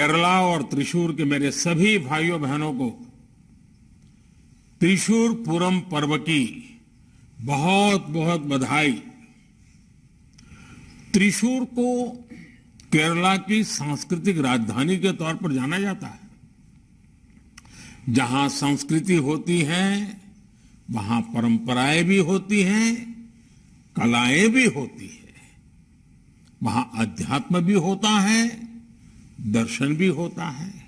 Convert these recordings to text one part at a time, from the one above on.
केरला और त्रिशूर के मेरे सभी भाइयों बहनों को त्रिशूर पूरम पर्व की बहुत बहुत बधाई। त्रिशूर को केरला की सांस्कृतिक राजधानी के तौर पर जाना जाता है। जहां संस्कृति होती है वहां परंपराएं भी होती हैं, कलाएं भी होती है। वहां अध्यात्म भी होता है, दर्शन भी होता है।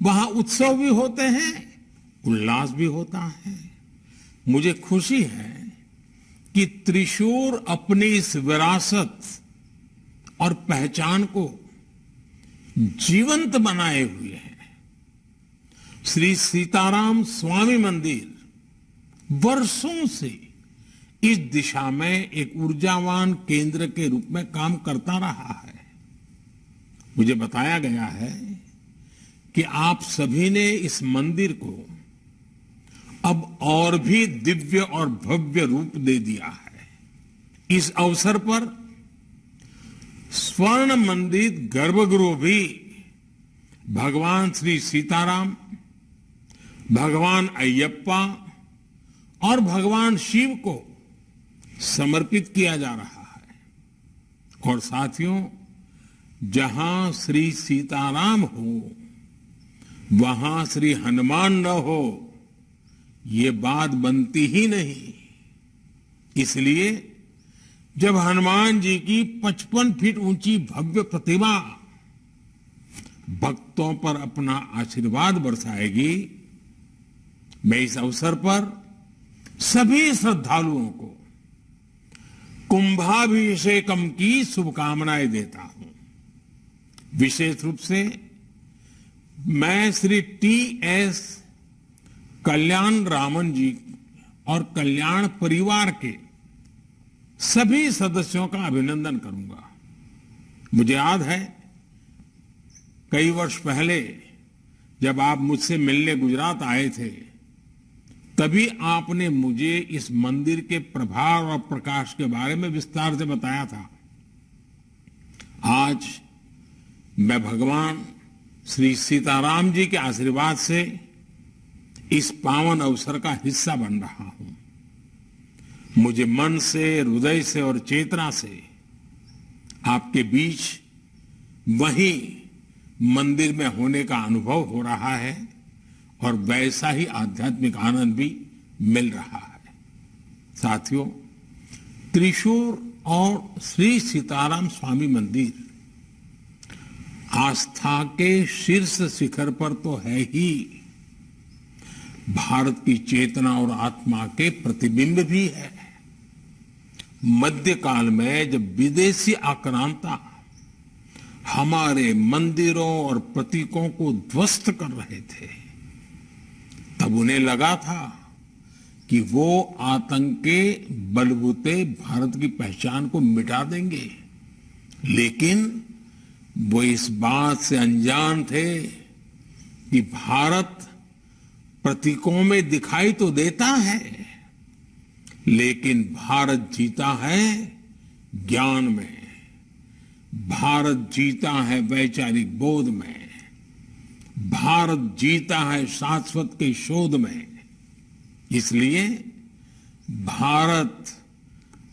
वहां उत्सव भी होते हैं, उल्लास भी होता है। मुझे खुशी है कि त्रिशूर अपनी इस विरासत और पहचान को जीवंत बनाए हुए है। श्री सीताराम स्वामी मंदिर वर्षों से इस दिशा में एक ऊर्जावान केंद्र के रूप में काम करता रहा है। मुझे बताया गया है कि आप सभी ने इस मंदिर को अब और भी दिव्य और भव्य रूप दे दिया है। इस अवसर पर स्वर्ण मंदिर गर्भगृह भी भगवान श्री सीताराम, भगवान अयप्पा और भगवान शिव को समर्पित किया जा रहा है। और साथियों, जहां श्री सीताराम हो वहां श्री हनुमान न हो, ये बात बनती ही नहीं। इसलिए जब हनुमान जी की 55 फीट ऊंची भव्य प्रतिमा भक्तों पर अपना आशीर्वाद बरसाएगी, मैं इस अवसर पर सभी श्रद्धालुओं को कुंभाभिषेकम की शुभकामनाएं देता हूं। विशेष रूप से मैं श्री टी.एस. कल्याण रामन जी और कल्याण परिवार के सभी सदस्यों का अभिनंदन करूंगा। मुझे याद है कई वर्ष पहले जब आप मुझसे मिलने गुजरात आए थे, तभी आपने मुझे इस मंदिर के प्रभाव और प्रकाश के बारे में विस्तार से बताया था। आज मैं भगवान श्री सीताराम जी के आशीर्वाद से इस पावन अवसर का हिस्सा बन रहा हूं। मुझे मन से, हृदय से और चेतना से आपके बीच वहीं मंदिर में होने का अनुभव हो रहा है और वैसा ही आध्यात्मिक आनंद भी मिल रहा है। साथियों, त्रिशूर और श्री सीताराम स्वामी मंदिर आस्था के शीर्ष शिखर पर तो है ही, भारत की चेतना और आत्मा के प्रतिबिंब भी है। मध्यकाल में जब विदेशी आक्रांता हमारे मंदिरों और प्रतीकों को ध्वस्त कर रहे थे, तब उन्हें लगा था कि वो आतंक के बलबूते भारत की पहचान को मिटा देंगे। लेकिन वो इस बात से अनजान थे कि भारत प्रतीकों में दिखाई तो देता है, लेकिन भारत जीता है ज्ञान में, भारत जीता है वैचारिक बोध में, भारत जीता है शाश्वत के शोध में। इसलिए भारत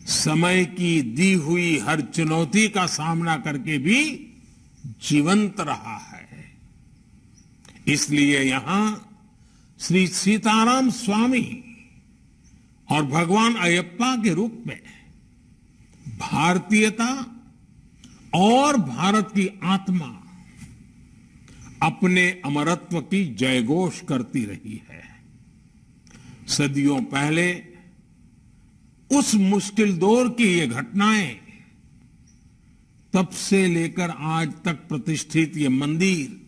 समय की दी हुई हर चुनौती का सामना करके भी जीवंत रहा है। इसलिए यहां श्री सीताराम स्वामी और भगवान अयप्पा के रूप में भारतीयता और भारत की आत्मा अपने अमरत्व की जयघोष करती रही है। सदियों पहले उस मुश्किल दौर की ये घटनाएं तब से लेकर आज तक प्रतिष्ठित ये मंदिर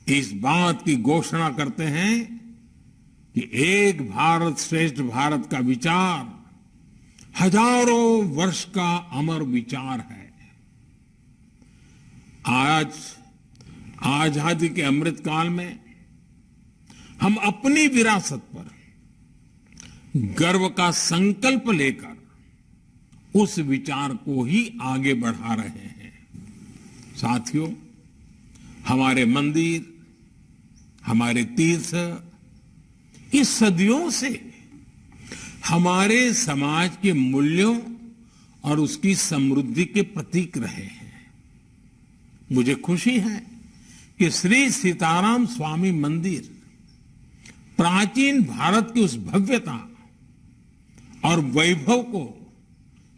इस बात की घोषणा करते हैं कि एक भारत श्रेष्ठ भारत का विचार हजारों वर्ष का अमर विचार है। आज आजादी के अमृत काल में हम अपनी विरासत पर गर्व का संकल्प लेकर उस विचार को ही आगे बढ़ा रहे हैं। साथियों, हमारे मंदिर, हमारे तीर्थ इस सदियों से हमारे समाज के मूल्यों और उसकी समृद्धि के प्रतीक रहे हैं। मुझे खुशी है कि श्री सीताराम स्वामी मंदिर प्राचीन भारत की उस भव्यता और वैभव को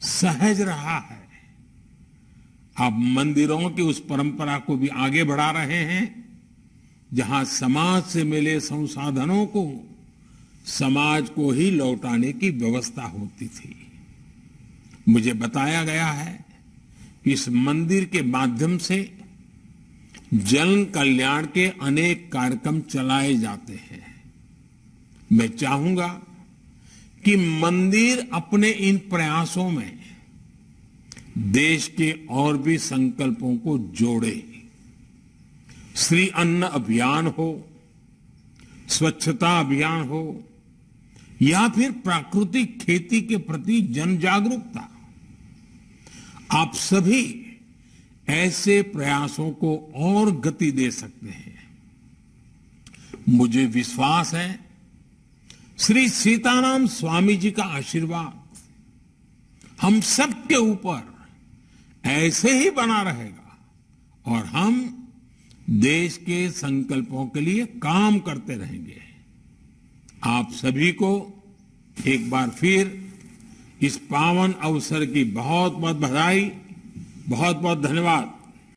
सहज रहा है। आप मंदिरों की उस परंपरा को भी आगे बढ़ा रहे हैं, जहां समाज से मिले संसाधनों को समाज को ही लौटाने की व्यवस्था होती थी। मुझे बताया गया है कि इस मंदिर के माध्यम से जन कल्याण के अनेक कार्यक्रम चलाए जाते हैं। मैं चाहूंगा कि मंदिर अपने इन प्रयासों में देश के और भी संकल्पों को जोड़े। श्री अन्न अभियान हो, स्वच्छता अभियान हो या फिर प्राकृतिक खेती के प्रति जन जागरूकता, आप सभी ऐसे प्रयासों को और गति दे सकते हैं। मुझे विश्वास है श्री सीताराम स्वामी जी का आशीर्वाद हम सबके ऊपर ऐसे ही बना रहेगा और हम देश के संकल्पों के लिए काम करते रहेंगे। आप सभी को एक बार फिर इस पावन अवसर की बहुत बहुत बधाई, बहुत बहुत धन्यवाद।